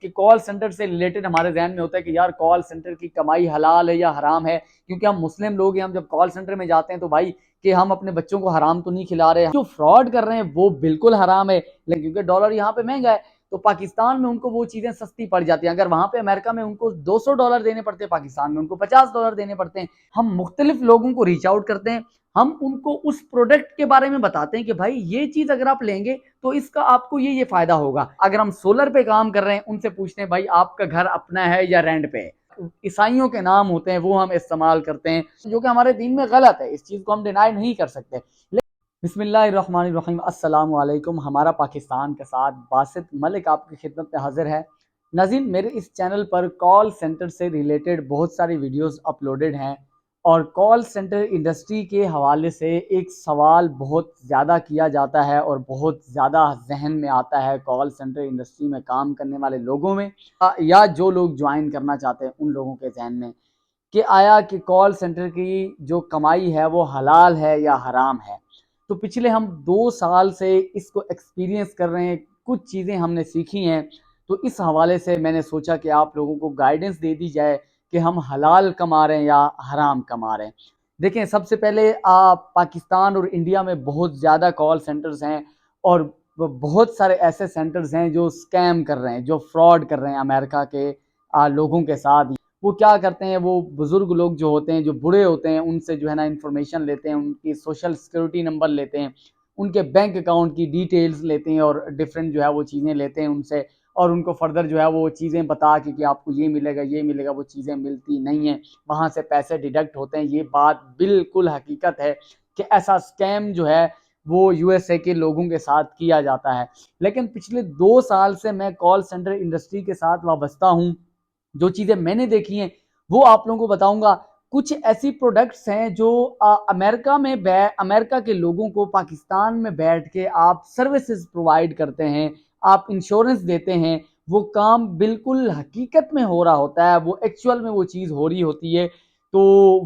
कि call centre से related हमारे जहन में होता है कि यार कॉल सेंटर की कमाई हलाल है या हराम है, क्योंकि हम मुस्लिम लोग हैं। हम जब कॉल सेंटर में जाते हैं तो भाई कि हम अपने बच्चों को हराम तो नहीं खिला रहे, जो फ्रॉड कर रहे हैं वो बिल्कुल हराम है। लेकिन क्योंकि डॉलर यहाँ पे महंगा है तो पाकिस्तान में उनको वो चीजें सस्ती पड़ जाती हैं। अगर वहां पे अमेरिका में उनको $200 देने पड़ते हैं, पाकिस्तान में उनको $50 देने पड़ते हैं। हम मुख्तलिफ लोगों को रीच आउट करते हैं, हम उनको उस प्रोडक्ट के बारे में बताते हैं कि भाई ये चीज अगर आप लेंगे तो इसका आपको ये फायदा होगा। अगर हम सोलर पे काम कर रहे हैं, उनसे पूछते हैं भाई आपका घर अपना है या रेंट पे है। ईसाइयों के नाम होते हैं वो हम इस्तेमाल करते हैं, जो कि हमारे दीन में गलत है। इस चीज को हम डिनाई नहीं कर सकते। बिस्मिल्लाहिर्रहमानिर्रहीम, अस्सलाम वालेकुम। हमारा पाकिस्तान के साथ बासित मलिक आपकी खिदमत में हाजिर है। नाज़रीन, मेरे इस चैनल पर कॉल सेंटर से रिलेटेड बहुत सारी वीडियोस अपलोडेड हैं और कॉल सेंटर इंडस्ट्री के हवाले से एक सवाल बहुत ज़्यादा किया जाता है और बहुत ज़्यादा जहन में आता है कॉल सेंटर इंडस्ट्री में काम करने वाले लोगों में, या जो लोग ज्वाइन करना चाहते हैं उन लोगों के जहन में, कि आया कि कॉल सेंटर की जो कमाई है वो हलाल है या हराम है। तो पिछले हम 2 साल से इसको एक्सपीरियंस कर रहे हैं, कुछ चीज़ें हमने सीखी हैं। तो इस हवाले से मैंने सोचा कि आप लोगों को गाइडेंस दे दी जाए कि हम हलाल कमा रहे हैं या हराम कमा रहे हैं। देखें, सबसे पहले पाकिस्तान और इंडिया में बहुत ज़्यादा कॉल सेंटर्स हैं और बहुत सारे ऐसे सेंटर्स हैं जो स्कैम कर रहे हैं, जो फ्रॉड कर रहे हैं अमेरिका के लोगों के साथ। वो क्या करते हैं, वो बुजुर्ग लोग जो होते हैं, जो बूढ़े होते हैं, उनसे जो है ना इन्फॉर्मेशन लेते हैं, उनकी सोशल सिक्योरिटी नंबर लेते हैं, उनके बैंक अकाउंट की डिटेल्स लेते हैं और डिफरेंट जो है वो चीज़ें लेते हैं उनसे, और उनको फर्दर जो है वो चीज़ें बता के कि आपको ये मिलेगा ये मिलेगा, वो चीज़ें मिलती नहीं हैं, वहाँ से पैसे डिडक्ट होते हैं। ये बात बिल्कुल हकीकत है कि ऐसा स्कैम जो है वो यूएसए के लोगों के साथ किया जाता है। लेकिन पिछले 2 साल से मैं कॉल सेंटर इंडस्ट्री के साथ वाबस्ता हूँ। जो चीज़ें मैंने देखी हैं वो आप लोगों को बताऊंगा। कुछ ऐसी प्रोडक्ट्स हैं जो अमेरिका के लोगों को पाकिस्तान में बैठ के आप सर्विसेज प्रोवाइड करते हैं, आप इंश्योरेंस देते हैं। वो काम बिल्कुल हकीकत में हो रहा होता है, वो एक्चुअल में वो चीज़ हो रही होती है। तो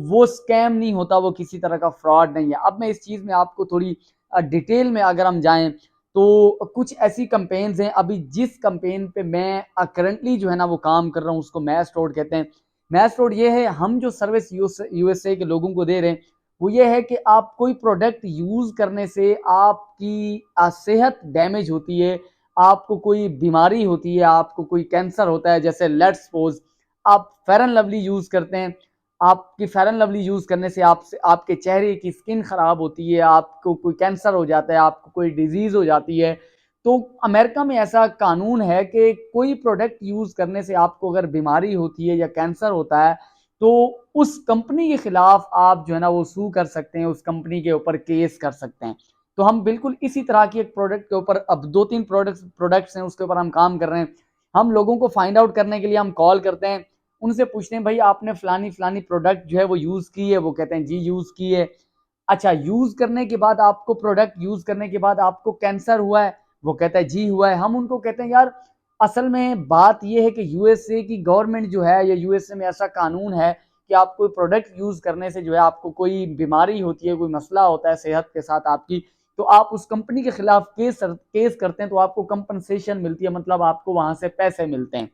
वो स्कैम नहीं होता, वो किसी तरह का फ्रॉड नहीं है। अब मैं इस चीज़ में आपको थोड़ी डिटेल में अगर हम जाएं तो कुछ ऐसी कंपेन्स हैं। अभी जिस कंपेन पे मैं करंटली जो है ना वो काम कर रहा हूँ उसको मैस रोड कहते हैं। मैस रोड ये है, हम जो सर्विस यूएसए के लोगों को दे रहे हैं वो ये है कि आप कोई प्रोडक्ट यूज करने से आपकी सेहत डैमेज होती है, आपको कोई बीमारी होती है, आपको कोई कैंसर होता है। जैसे लेट्स सपोज आप फेयर एंड लवली यूज करते हैं, आपकी फेयर एंड लवली यूज करने से आपके चेहरे की स्किन खराब होती है, आपको कोई कैंसर हो जाता है, आपको कोई डिजीज हो जाती है। तो अमेरिका में ऐसा कानून है कि कोई प्रोडक्ट यूज करने से आपको अगर बीमारी होती है या कैंसर होता है तो उस कंपनी के खिलाफ आप जो है ना वो सू कर सकते हैं, उस कंपनी के ऊपर केस कर सकते हैं। तो हम बिल्कुल इसी तरह की एक प्रोडक्ट के ऊपर, अब 2-3 प्रोडक्ट्स हैं उसके ऊपर हम काम कर रहे हैं। हम लोगों को फाइंड आउट करने के लिए हम कॉल करते हैं, उनसे पूछते हैं भाई आपने फलानी फलानी प्रोडक्ट जो है वो यूज की है? वो कहते हैं जी यूज की है। अच्छा, यूज करने के बाद आपको, प्रोडक्ट यूज करने के बाद आपको कैंसर हुआ है? वो कहता है जी हुआ है। हम उनको कहते हैं यार असल में बात यह है कि यूएसए की गवर्नमेंट जो है या यूएसए में ऐसा कानून है कि आप कोई प्रोडक्ट यूज करने से जो है आपको कोई बीमारी होती है, कोई मसला होता है सेहत के साथ आपकी, तो आप उस कंपनी के खिलाफ केस करते हैं तो आपको कंपनसेशन मिलती है, मतलब आपको वहां से पैसे मिलते हैं।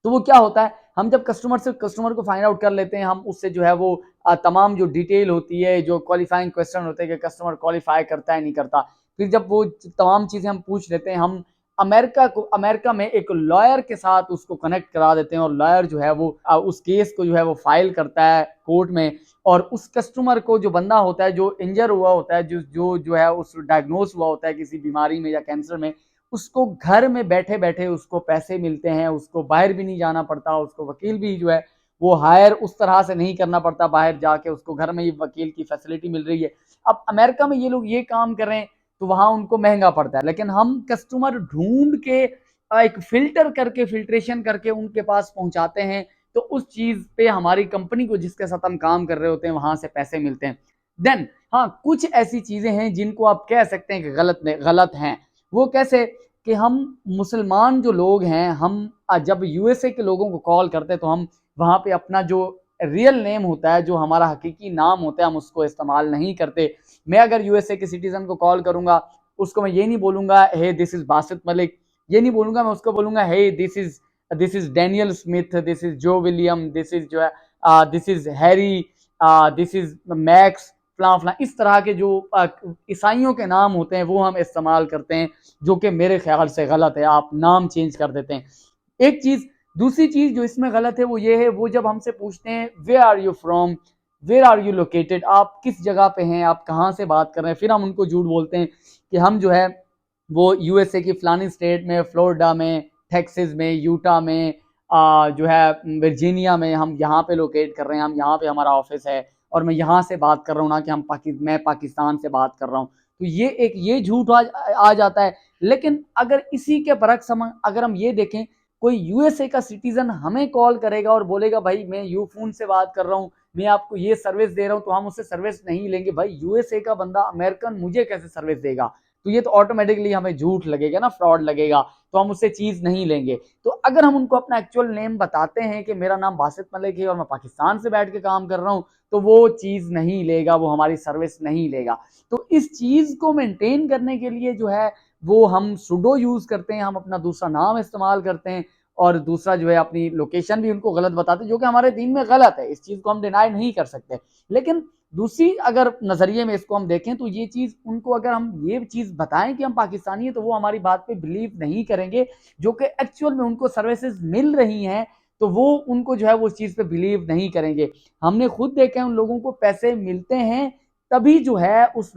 तो वो क्या होता है, हम जब कस्टमर को फाइंड आउट कर लेते हैं, हम उससे जो है वो तमाम जो डिटेल होती है, जो क्वालिफाइंग क्वेश्चन होते हैं कि कस्टमर क्वालिफाई करता है नहीं करता, फिर जब वो तमाम चीज़ें हम पूछ लेते हैं, हम अमेरिका में एक लॉयर के साथ उसको कनेक्ट करा देते हैं और लॉयर जो है वो उस केस को जो है वो फाइल करता है कोर्ट में। और उस कस्टमर को, जो बंदा होता है जो इंजर हुआ होता है, जो है उस डायग्नोस हुआ होता है किसी बीमारी में या कैंसर में, उसको घर में बैठे बैठे उसको पैसे मिलते हैं, उसको बाहर भी नहीं जाना पड़ता, उसको वकील भी जो है वो हायर उस तरह से नहीं करना पड़ता बाहर जाके, उसको घर में ही वकील की फैसिलिटी मिल रही है। अब अमेरिका में ये लोग ये काम कर रहे हैं तो वहां उनको महंगा पड़ता है, लेकिन हम कस्टमर ढूंढ के एक फिल्टर करके, फिल्ट्रेशन करके उनके पास पहुंचाते हैं। तो उस चीज पे हमारी कंपनी को, जिसके साथ हम काम कर रहे होते हैं, वहां से पैसे मिलते हैं। देन हाँ, कुछ ऐसी चीजें हैं जिनको आप कह सकते हैं कि गलत हैं। वो कैसे, कि हम मुसलमान जो लोग हैं, हम जब यूएसए के लोगों को कॉल करते हैं तो हम वहां पे अपना जो रियल नेम होता है, जो हमारा हकीकी नाम होता है, हम उसको इस्तेमाल नहीं करते। मैं अगर यूएसए के सिटीजन को कॉल करूंगा, उसको मैं ये नहीं बोलूंगा hey this is Basit Malik, ये नहीं बोलूंगा, मैं उसको बोलूंगा hey this is this is Daniel Smith, this is Joe William, this is Joe है this is Harry, this is Max, फलां फलां, इस तरह के जो ईसाइयों के नाम होते हैं वो हम इस्तेमाल करते हैं, जो कि मेरे ख्याल से गलत है। आप नाम चेंज कर देते हैं, एक चीज। दूसरी चीज जो इसमें गलत है वो ये है, वो जब हमसे पूछते हैं where are you from, where are you located, आप किस जगह पे हैं, आप कहाँ से बात कर रहे हैं, फिर हम उनको झूठ बोलते हैं कि हम जो है वो यूएसए की फलानी स्टेट में, फ्लोरिडा में, टेक्सास में, यूटा में, जो है वर्जीनिया में, हम यहाँ पे लोकेट कर रहे हैं, हम यहाँ पे हमारा ऑफिस है और मैं यहाँ से बात कर रहा हूँ, ना कि मैं पाकिस्तान से बात कर रहा हूँ। तो ये एक ये झूठ आ जाता है। लेकिन अगर इसी के बरक्स हम अगर हम ये देखें, कोई यूएसए का सिटीजन हमें कॉल करेगा और बोलेगा भाई मैं यू फोन से बात कर रहा हूँ, मैं आपको ये सर्विस दे रहा हूँ, तो हम उससे सर्विस नहीं लेंगे। भाई यूएसए का बंदा अमेरिकन मुझे कैसे सर्विस देगा, तो ये तो ऑटोमेटिकली हमें झूठ लगेगा ना, फ्रॉड लगेगा, तो हम उससे चीज नहीं लेंगे। तो अगर हम उनको अपना एक्चुअल नेम बताते हैं कि मेरा नाम बासित मलिक है और मैं पाकिस्तान से बैठ के काम कर रहा हूँ, तो वो चीज नहीं लेगा, वो हमारी सर्विस नहीं लेगा। तो इस चीज को मेंटेन करने के लिए जो है वो हम सुडो यूज करते हैं, हम अपना दूसरा नाम इस्तेमाल करते हैं, और दूसरा जो है अपनी लोकेशन भी उनको गलत बताते हैं, जो कि हमारे दीन में गलत है, इस चीज को हम डिनाई नहीं कर सकते। लेकिन दूसरी अगर नजरिए में इसको हम देखें तो ये चीज उनको अगर हम ये चीज बताएं कि हम पाकिस्तानी हैं, तो वो हमारी बात पे बिलीव नहीं करेंगे, जो कि एक्चुअल में उनको सर्विसेज मिल रही हैं, तो वो उनको जो है वो उस चीज पे बिलीव नहीं करेंगे। हमने खुद देखा है उन लोगों को पैसे मिलते हैं तभी जो है उस,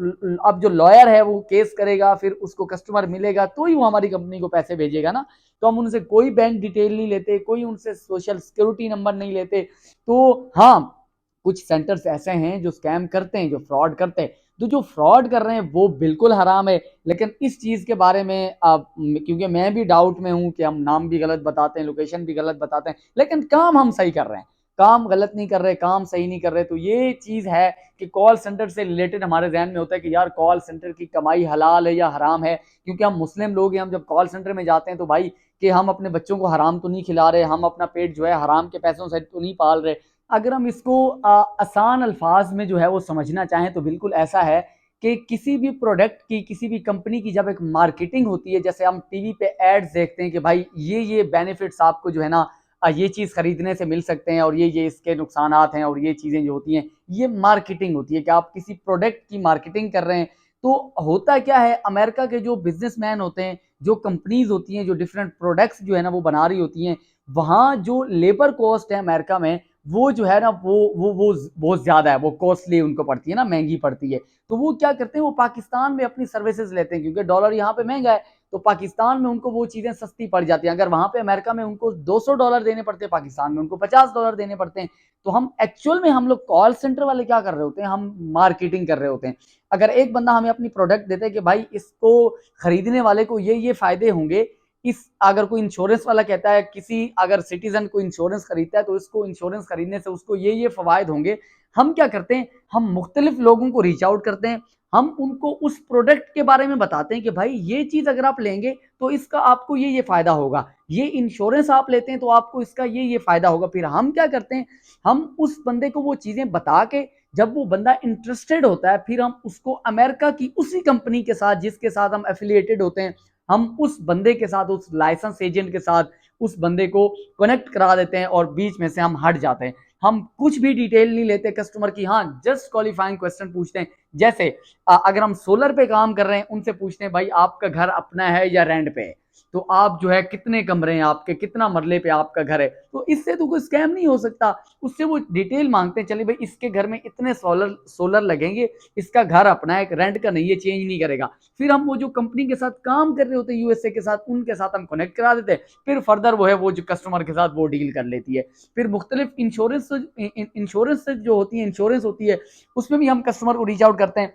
अब जो लॉयर है वो केस करेगा, फिर उसको कस्टमर मिलेगा तो ही वो हमारी कंपनी को पैसे भेजेगा ना। तो हम उनसे कोई बैंक डिटेल नहीं लेते, कोई उनसे सोशल सिक्योरिटी नंबर नहीं लेते। तो हाँ, कुछ सेंटर्स ऐसे हैं जो स्कैम करते हैं, जो फ्रॉड करते हैं, तो जो फ्रॉड कर रहे हैं वो बिल्कुल हराम है। लेकिन इस चीज के बारे में क्योंकि मैं भी डाउट में हूं कि हम नाम भी गलत बताते हैं, लोकेशन भी गलत बताते हैं, लेकिन काम हम सही कर रहे हैं, काम गलत नहीं कर रहे, काम सही नहीं कर रहे। तो ये चीज है कि कॉल सेंटर से रिलेटेड हमारे जहन में होता है कि यार कॉल सेंटर की कमाई हलाल है या हराम है, क्योंकि हम मुस्लिम लोग हैं, हम जब कॉल सेंटर में जाते हैं तो भाई कि हम अपने बच्चों को हराम तो नहीं खिला रहे, हम अपना पेट जो है हराम के पैसों से तो नहीं पाल रहे। अगर हम इसको आसान अल्फाज में जो है वो समझना चाहें तो बिल्कुल ऐसा है कि किसी भी प्रोडक्ट की, किसी भी कंपनी की जब एक मार्केटिंग होती है, जैसे हम टीवी पे एड्स देखते हैं कि भाई ये बेनिफिट्स आपको जो है ना ये चीज़ खरीदने से मिल सकते हैं और ये इसके नुकसानात हैं, और ये चीज़ें जो होती हैं, ये मार्केटिंग होती है कि आप किसी प्रोडक्ट की मार्केटिंग कर रहे हैं। तो होता क्या है, अमेरिका के जो बिजनेसमैन होते हैं, जो कंपनीज होती हैं, जो डिफरेंट प्रोडक्ट्स जो है ना वो बना रही होती हैं, वहाँ जो लेबर कॉस्ट है अमेरिका में, वो जो है ना वो बहुत ज्यादा है, वो कॉस्टली उनको पड़ती है ना, महंगी पड़ती है। तो वो क्या करते हैं, वो पाकिस्तान में अपनी सर्विसेज लेते हैं, क्योंकि डॉलर यहाँ पे महंगा है, तो पाकिस्तान में उनको वो चीजें सस्ती पड़ जाती हैं। अगर वहां पे अमेरिका में उनको $200 देने पड़ते हैं, पाकिस्तान में उनको $50 देने पड़ते हैं। तो हम एक्चुअल में, हम लोग कॉल सेंटर वाले क्या कर रहे होते हैं, हम मार्केटिंग कर रहे होते हैं। अगर एक बंदा हमें अपनी प्रोडक्ट देते हैं कि भाई इसको खरीदने वाले को ये फायदे होंगे, इस अगर कोई इंश्योरेंस वाला कहता है, किसी अगर सिटीजन को इंश्योरेंस खरीदता है तो इसको इंश्योरेंस खरीदने से उसको ये फवायद होंगे, हम क्या करते हैं, हम मुख्तलिफ लोगों को रीच आउट करते हैं, हम उनको उस प्रोडक्ट के बारे में बताते हैं कि भाई ये चीज अगर आप लेंगे तो इसका आपको ये फायदा होगा, ये इंश्योरेंस आप लेते हैं तो आपको इसका ये फायदा होगा। फिर हम क्या करते हैं, हम उस बंदे को वो चीजें बता के, जब वो बंदा इंटरेस्टेड होता है, फिर हम उसको अमेरिका की उसी कंपनी के साथ जिसके साथ हम एफिलिएटेड होते हैं, हम उस बंदे के साथ, उस लाइसेंस एजेंट के साथ उस बंदे को कनेक्ट करा देते हैं और बीच में से हम हट जाते हैं। हम कुछ भी डिटेल नहीं लेते कस्टमर की, हाँ जस्ट क्वालिफाइंग क्वेश्चन पूछते हैं। जैसे अगर हम सोलर पे काम कर रहे हैं, उनसे पूछते हैं भाई आपका घर अपना है या रेंट पे है, तो आप जो है कितने कमरे हैं आपके, कितना मरले पे आपका घर है। तो इससे तो कोई स्कैम नहीं हो सकता। उससे वो डिटेल मांगते हैं, चलिए भाई इसके घर में इतने सोलर लगेंगे, इसका घर अपना है, रेंट का नहीं है, चेंज नहीं करेगा। फिर हम वो जो कंपनी के साथ काम कर रहे होते हैं यूएसए के साथ, उनके साथ हम कनेक्ट करा देते हैं, फिर फर्दर वो है वो जो कस्टमर के साथ वो डील कर लेती है। फिर मुख्तलिफ इंश्योरेंस जो होती है, इंश्योरेंस होती है, उसमें भी हम कस्टमर को रीच आउट करते हैं,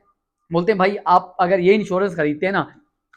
बोलते हैं भाई आप अगर ये इंश्योरेंस खरीदते हैं ना,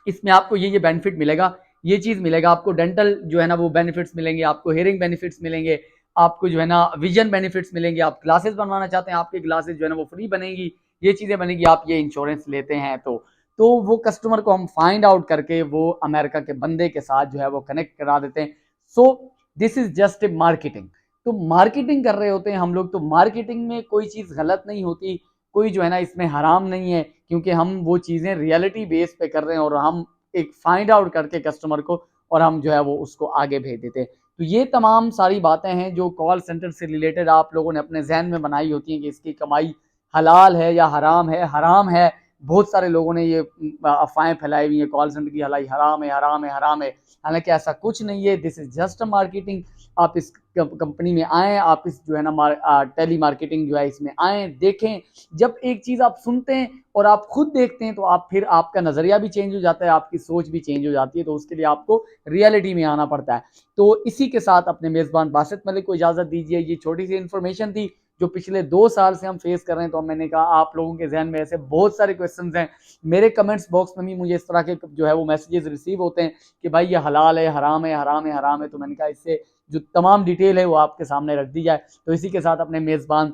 इसमें आपको ये बेनिफिट मिलेगा, ये चीज मिलेगा आपको, डेंटल जो है ना वो बेनिफिट्स मिलेंगे आपको, हेयरिंग बेनिफिट्स मिलेंगे आपको, जो है ना विजन बेनिफिट्स मिलेंगे, आप ग्लासेस बनवाना चाहते हैं आपकी ग्लासेस जो है ना वो फ्री बनेगी, ये चीजें बनेगी, आप ये इंश्योरेंस लेते हैं तो वो कस्टमर को हम फाइंड आउट करके वो अमेरिका के बंदे के साथ जो है वो कनेक्ट करा देते हैं। So this is just a marketing. तो मार्केटिंग कर रहे होते हैं हम लोग, तो मार्केटिंग में कोई चीज गलत नहीं होती, कोई जो है ना इसमें हराम नहीं है, क्योंकि हम वो चीजें रियलिटी बेस पे कर रहे हैं और हम एक फाइंड आउट करके कस्टमर को, और हम जो है वो उसको आगे भेज देते हैं। तो ये तमाम सारी बातें हैं जो कॉल सेंटर से रिलेटेड आप लोगों ने अपने जहन में बनाई होती हैं कि इसकी कमाई हलाल है या हराम है। हराम है, बहुत सारे लोगों ने ये अफवाहें फैलाई हुई है कॉल सेंटर की हलाई हराम है, हराम है, हराम है। हालांकि ऐसा कुछ नहीं है, this is just a marketing. आप इस कंपनी में आए, आप इस जो है ना टेली मार्केटिंग जो है इसमें आए, देखें। जब एक चीज आप सुनते हैं और आप खुद देखते हैं तो आप फिर आपका नजरिया भी चेंज हो जाता है, आपकी सोच भी चेंज हो जाती है। तो उसके लिए आपको रियलिटी में आना पड़ता है। तो इसी के साथ अपने मेजबान बासित मलिक को इजाजत दीजिए। ये छोटी सी इन्फॉर्मेशन थी जो पिछले 2 साल से हम फेस कर रहे हैं। तो मैंने कहा आप लोगों के जहन में ऐसे बहुत सारे क्वेश्चंस हैं, मेरे कमेंट्स बॉक्स में भी मुझे इस तरह के जो है वो मैसेजेस रिसीव होते हैं कि भाई ये हलाल है, हराम है, हराम है, हराम है। तो मैंने कहा इससे जो तमाम डिटेल है वो आपके सामने रख दी जाए। तो इसी के साथ अपने मेजबान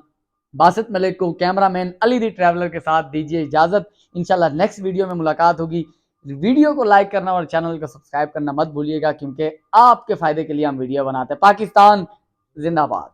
बासित मलिक को कैमरामैन अली दी ट्रैवलर के साथ दीजिए इजाजत। इंशाल्लाह नेक्स्ट वीडियो में मुलाकात होगी। वीडियो को लाइक करना और चैनल को सब्सक्राइब करना मत भूलिएगा, क्योंकि आपके फायदे के लिए हम वीडियो बनाते हैं। पाकिस्तान जिंदाबाद।